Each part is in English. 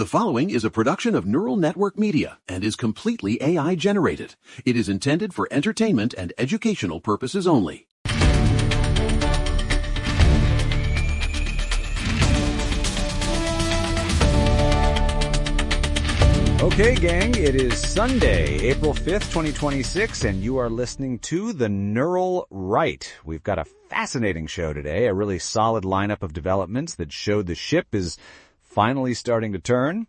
The following is a production of Neural Network Media and is completely AI generated. It is intended for entertainment and educational purposes only. Okay, gang, it is Sunday, April 5th, 2026, and you are listening to The Neural Right. We've got a fascinating show today, a really solid lineup of developments that show the ship is finally starting to turn.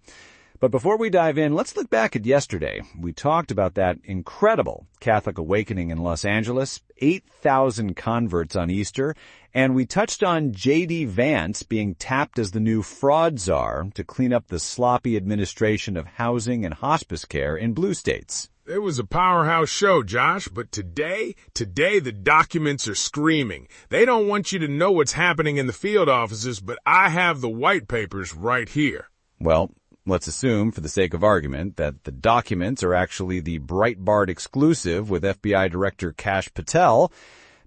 But before we dive in, let's look back at yesterday. We talked about that incredible Catholic awakening in Los Angeles, 8,000 converts on Easter, and we touched on J.D. Vance being tapped as the new fraud czar to clean up the sloppy administration of housing and hospice care in blue states. It was a powerhouse show, Josh, but today the documents are screaming. They don't want you to know what's happening in the field offices, but I have the white papers right here. Well, let's assume, for the sake of argument, that the documents are actually the Breitbart exclusive with FBI Director Kash Patel,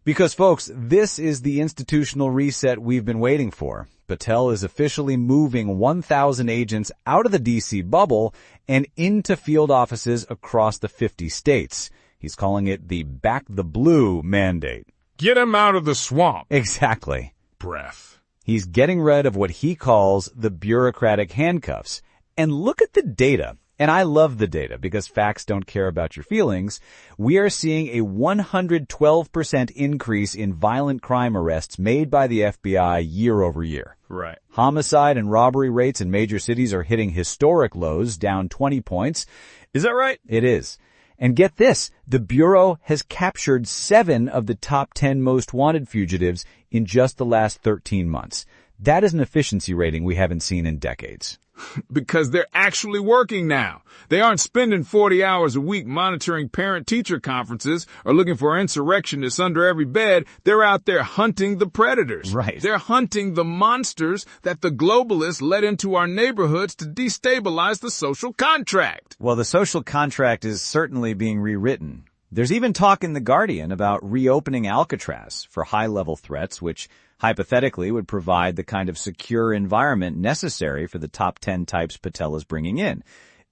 because, folks, this is the institutional reset we've been waiting for. Patel is officially moving 1,000 agents out of the D.C. bubble and into field offices across the 50 states. He's calling it the Back the Blue mandate. Get him out of the swamp. Exactly. Breath. He's getting rid of what he calls the bureaucratic handcuffs. And look at the data. And I love the data because facts don't care about your feelings. We are seeing a 112% increase in violent crime arrests made by the FBI year over year. Right. Homicide and robbery rates in major cities are hitting historic lows, down 20 points. Is that right? It is. And get this, the Bureau has captured 7 of the top 10 most wanted fugitives in just the last 13 months. That is an efficiency rating we haven't seen in decades. Because they're actually working now. They aren't spending 40 hours a week monitoring parent-teacher conferences or looking for insurrectionists under every bed. They're out there hunting the predators. Right. They're hunting the monsters that the globalists let into our neighborhoods to destabilize the social contract. Well, the social contract is certainly being rewritten. There's even talk in The Guardian about reopening Alcatraz for high-level threats, which hypothetically would provide the kind of secure environment necessary for the top 10 types Patel is bringing in.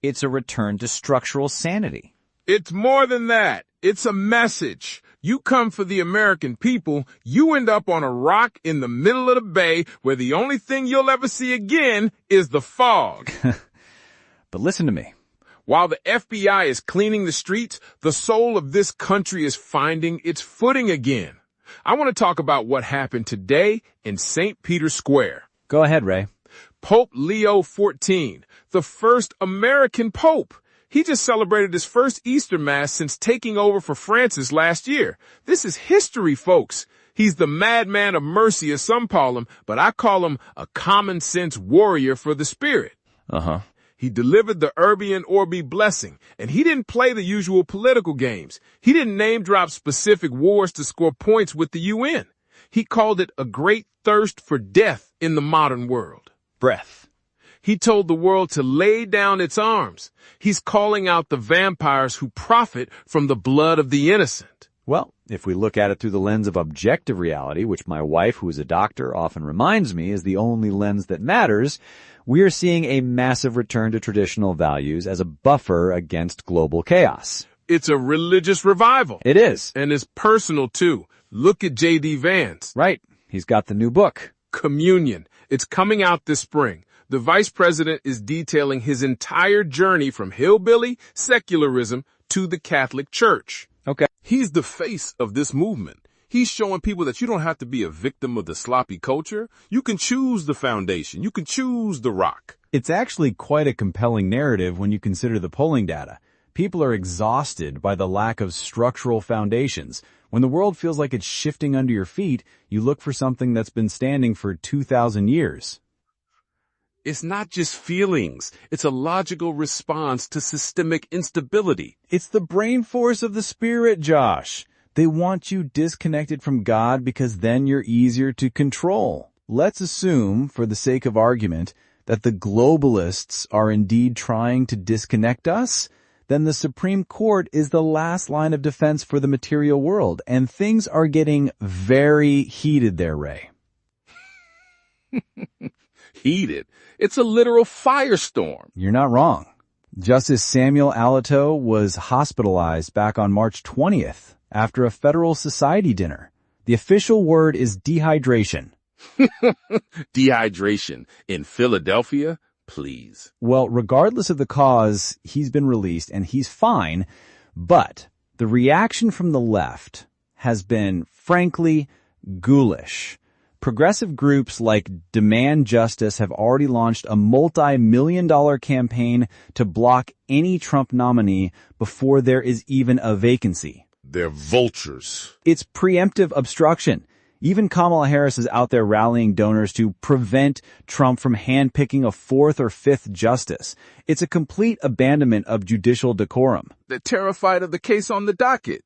It's a return to structural sanity. It's more than that. It's a message. You come for the American people, you end up on a rock in the middle of the bay where the only thing you'll ever see again is the fog. But listen to me. While the FBI is cleaning the streets, the soul of this country is finding its footing again. I want to talk about what happened today in St. Peter's Square. Go ahead, Ray. Pope Leo XIV, the first American pope. He just celebrated his first Easter Mass since taking over for Francis last year. This is history, folks. He's the madman of mercy, as some call him, but I call him a common-sense warrior for the spirit. Uh-huh. He delivered the Urbi and Orbi blessing, and he didn't play the usual political games. He didn't name-drop specific wars to score points with the UN. He called it a great thirst for death in the modern world. Breath. He told the world to lay down its arms. He's calling out the vampires who profit from the blood of the innocent. Well, if we look at it through the lens of objective reality, which my wife, who is a doctor, often reminds me is the only lens that matters, we are seeing a massive return to traditional values as a buffer against global chaos. It's a religious revival. It is. And it's personal, too. Look at J.D. Vance. Right. He's got the new book. Communion. It's coming out this spring. The vice president is detailing his entire journey from hillbilly secularism to the Catholic Church. Okay. He's the face of this movement. He's showing people that you don't have to be a victim of the sloppy culture. You can choose the foundation. You can choose the rock. It's actually quite a compelling narrative when you consider the polling data. People are exhausted by the lack of structural foundations. When the world feels like it's shifting under your feet, you look for something that's been standing for 2,000 years. It's not just feelings. It's a logical response to systemic instability. It's the brain force of the spirit, Josh. They want you disconnected from God because then you're easier to control. Let's assume, for the sake of argument, that the globalists are indeed trying to disconnect us. Then the Supreme Court is the last line of defense for the material world, and things are getting very heated there, Ray. heated. It's a literal firestorm. You're not wrong. Justice Samuel Alito was hospitalized back on March 20th after a federal society dinner. The official word is dehydration. Dehydration in Philadelphia? Please. Well, regardless of the cause, he's been released and he's fine, but the reaction from the left has been, frankly, ghoulish. Progressive groups like Demand Justice have already launched a multi-million-dollar campaign to block any Trump nominee before there is even a vacancy. They're vultures. It's preemptive obstruction. Even Kamala Harris is out there rallying donors to prevent Trump from handpicking a fourth or fifth justice. It's a complete abandonment of judicial decorum. They're terrified of the case on the docket.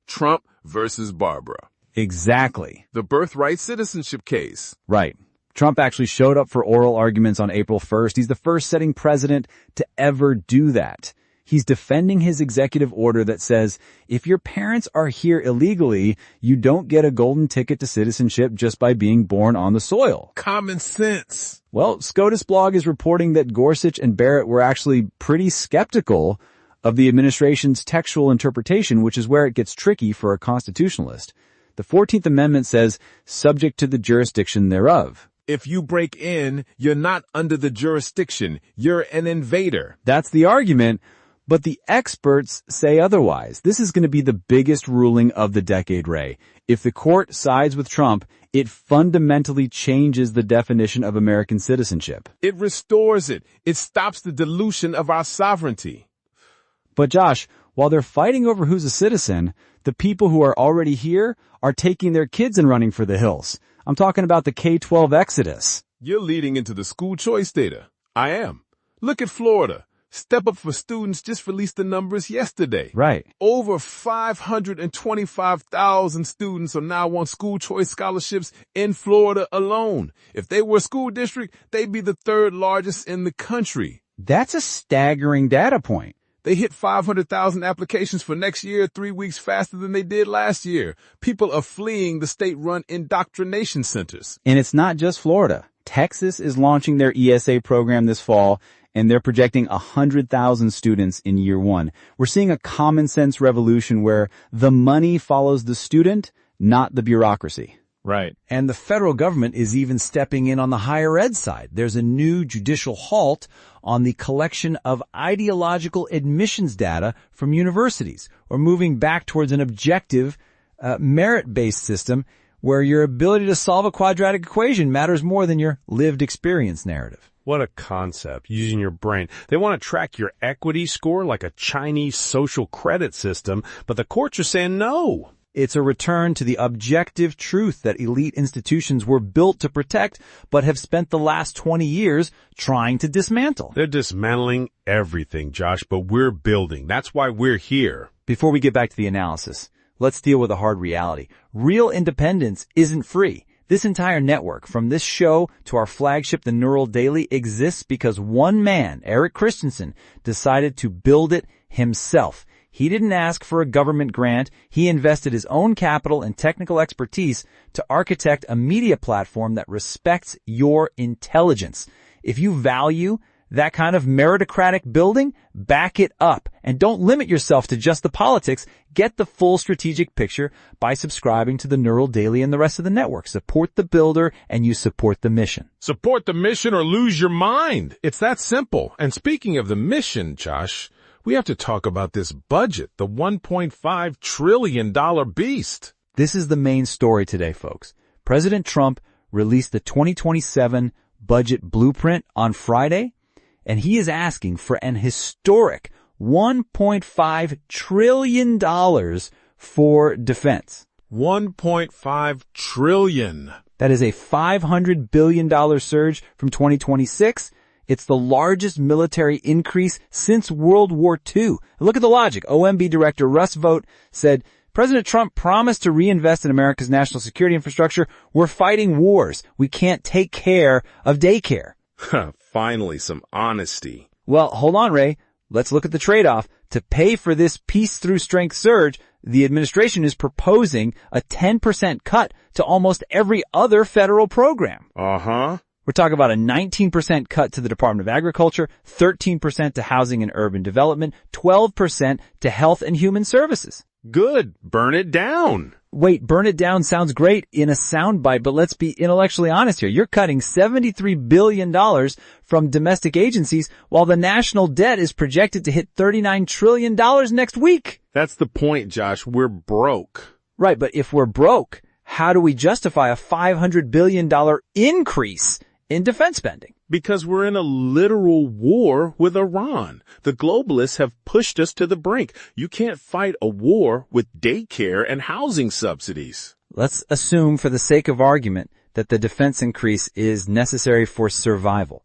Trump versus Barbara. Exactly. The birthright citizenship case. Right. Trump actually showed up for oral arguments on April 1st. He's the first sitting president to ever do that. He's defending his executive order that says, if your parents are here illegally, you don't get a golden ticket to citizenship just by being born on the soil. Common sense. Well, SCOTUS blog is reporting that Gorsuch and Barrett were actually pretty skeptical of the administration's textual interpretation, which is where it gets tricky for a constitutionalist. The 14th Amendment says, subject to the jurisdiction thereof. If you break in, you're not under the jurisdiction. You're an invader. That's the argument, but the experts say otherwise. This is going to be the biggest ruling of the decade, Ray. If the court sides with Trump, it fundamentally changes the definition of American citizenship. It restores it. It stops the dilution of our sovereignty. But Josh, while they're fighting over who's a citizen, the people who are already here are taking their kids and running for the hills. I'm talking about the K-12 exodus. You're leading into the school choice data. I am. Look at Florida. Step Up for Students just released the numbers yesterday. Right. Over 525,000 students are now on school choice scholarships in Florida alone. If they were a school district, they'd be the third largest in the country. That's a staggering data point. They hit 500,000 applications for next year 3 weeks faster than they did last year. People are fleeing the state-run indoctrination centers. And it's not just Florida. Texas is launching their ESA program this fall, and they're projecting 100,000 students in year one. We're seeing a common sense revolution where the money follows the student, not the bureaucracy. Right. And the federal government is even stepping in on the higher ed side. There's a new judicial halt on the collection of ideological admissions data from universities. We're moving back towards an objective, merit-based system where your ability to solve a quadratic equation matters more than your lived experience narrative. What a concept, using your brain. They want to track your equity score like a Chinese social credit system, but the courts are saying no. It's a return to the objective truth that elite institutions were built to protect, but have spent the last 20 years trying to dismantle. They're dismantling everything, Josh, but we're building. That's why we're here. Before we get back to the analysis, let's deal with a hard reality. Real independence isn't free. This entire network, from this show to our flagship, The Neural Daily, exists because one man, Eric Christensen, decided to build it himself. He didn't ask for a government grant. He invested his own capital and technical expertise to architect a media platform that respects your intelligence. If you value that kind of meritocratic building, back it up. And don't limit yourself to just the politics. Get the full strategic picture by subscribing to the Neural Daily and the rest of the network. Support the builder and you support the mission. Support the mission or lose your mind. It's that simple. And speaking of the mission, Josh, we have to talk about this budget, the $1.5 trillion beast. This is the main story today, folks. President Trump released the 2027 budget blueprint on Friday, and he is asking for an historic $1.5 trillion for defense. $1.5 trillion. That is a $500 billion surge from 2026. It's the largest military increase since World War II. Look at the logic. OMB Director Russ Vought said, President Trump promised to reinvest in America's national security infrastructure. We're fighting wars. We can't take care of daycare. Finally, some honesty. Well, hold on, Ray. Let's look at the trade-off. To pay for this peace through strength surge, the administration is proposing a 10% cut to almost every other federal program. Uh-huh. We're talking about a 19% cut to the Department of Agriculture, 13% to Housing and Urban Development, 12% to Health and Human Services. Good. Burn it down. Wait, burn it down sounds great in a soundbite, but let's be intellectually honest here. You're cutting $73 billion from domestic agencies while the national debt is projected to hit $39 trillion next week. That's the point, Josh. We're broke. Right, but if we're broke, how do we justify a $500 billion increase in defense spending? Because we're in a literal war with Iran. The globalists have pushed us to the brink. You can't fight a war with daycare and housing subsidies. Let's assume for the sake of argument that the defense increase is necessary for survival.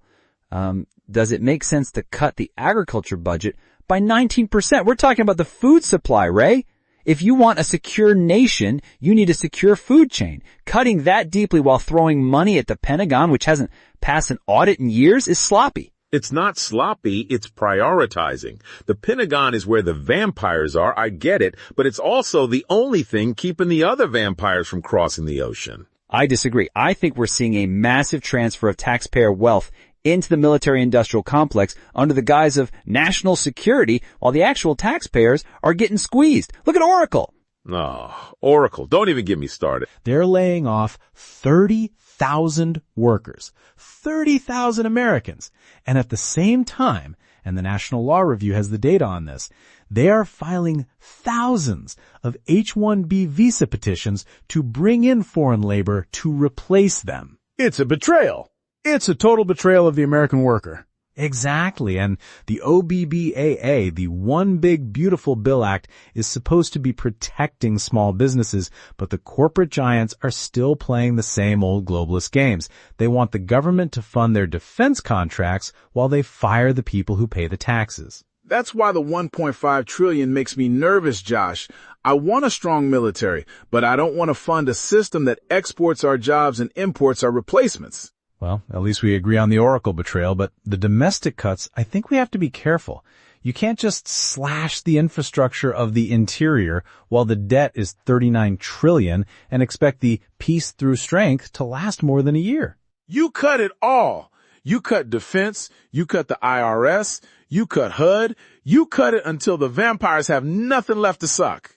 Does it make sense to cut the agriculture budget by 19%? We're talking about the food supply, Ray. If you want a secure nation, you need a secure food chain. Cutting that deeply while throwing money at the Pentagon, which hasn't passed an audit in years, is sloppy. It's not sloppy, it's prioritizing. The Pentagon is where the vampires are, I get it, but it's also the only thing keeping the other vampires from crossing the ocean. I disagree. I think we're seeing a massive transfer of taxpayer wealth into the military-industrial complex under the guise of national security while the actual taxpayers are getting squeezed. Look at Oracle. Oh, Oracle, don't even get me started. They're laying off 30,000 workers, 30,000 Americans. And at the same time, and the National Law Review has the data on this, they are filing thousands of H-1B visa petitions to bring in foreign labor to replace them. It's a betrayal. It's a total betrayal of the American worker. Exactly, and the OBBAA, the One Big Beautiful Bill Act, is supposed to be protecting small businesses, but the corporate giants are still playing the same old globalist games. They want the government to fund their defense contracts while they fire the people who pay the taxes. That's why the $1.5 trillion makes me nervous, Josh. I want a strong military, but I don't want to fund a system that exports our jobs and imports our replacements. Well, at least we agree on the Oracle betrayal, but the domestic cuts, I think we have to be careful. You can't just slash the infrastructure of the interior while the debt is $39 trillion and expect the peace through strength to last more than a year. You cut it all. You cut defense, you cut the IRS, you cut HUD, you cut it until the vampires have nothing left to suck.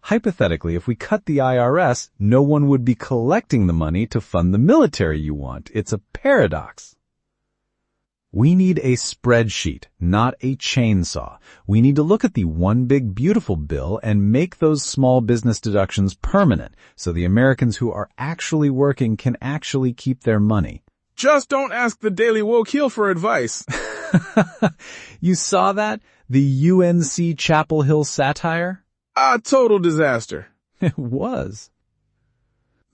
Hypothetically, if we cut the IRS, no one would be collecting the money to fund the military you want. It's a paradox. We need a spreadsheet, not a chainsaw. We need to look at the One Big Beautiful Bill and make those small business deductions permanent so the Americans who are actually working can actually keep their money. Just don't ask the Daily Woke Heel for advice. You saw that? The UNC Chapel Hill satire? A total disaster. It was.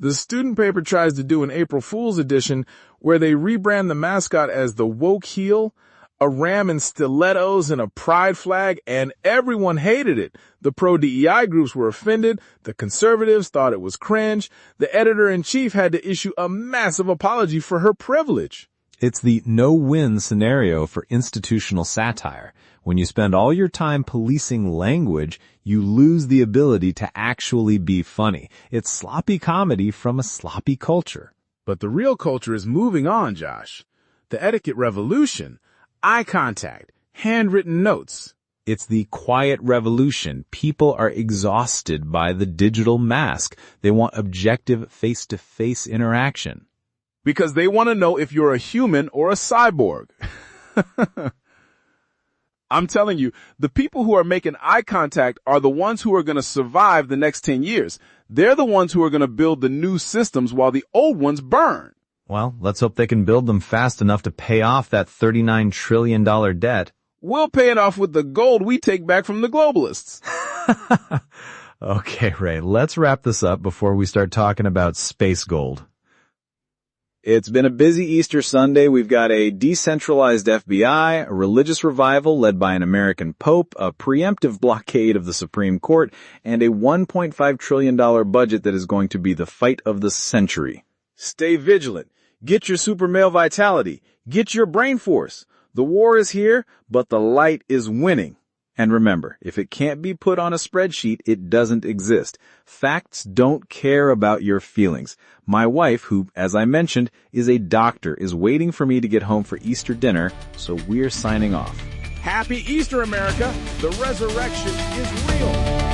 The student paper tries to do an April Fool's edition where they rebrand the mascot as the Woke Heel, a ram in stilettos and a pride flag, and everyone hated it. The pro-DEI groups were offended. The conservatives thought it was cringe. The editor-in-chief had to issue a massive apology for her privilege. It's the no-win scenario for institutional satire. When you spend all your time policing language, you lose the ability to actually be funny. It's sloppy comedy from a sloppy culture. But the real culture is moving on, Josh. The etiquette revolution, eye contact, handwritten notes. It's the quiet revolution. People are exhausted by the digital mask. They want objective face-to-face interaction. Because they want to know if you're a human or a cyborg. I'm telling you, the people who are making eye contact are the ones who are going to survive the next 10 years. They're the ones who are going to build the new systems while the old ones burn. Well, let's hope they can build them fast enough to pay off that $39 trillion debt. We'll pay it off with the gold we take back from the globalists. Okay, Ray, let's wrap this up before we start talking about space gold. It's been a busy Easter Sunday. We've got a decentralized FBI, a religious revival led by an American pope, a preemptive blockade of the Supreme Court, and a $1.5 trillion budget that is going to be the fight of the century. Stay vigilant. Get your super male vitality. Get your brain force. The war is here, but the light is winning. And remember, if it can't be put on a spreadsheet, it doesn't exist. Facts don't care about your feelings. My wife, who, as I mentioned, is a doctor, is waiting for me to get home for Easter dinner, so we're signing off. Happy Easter, America! The resurrection is real!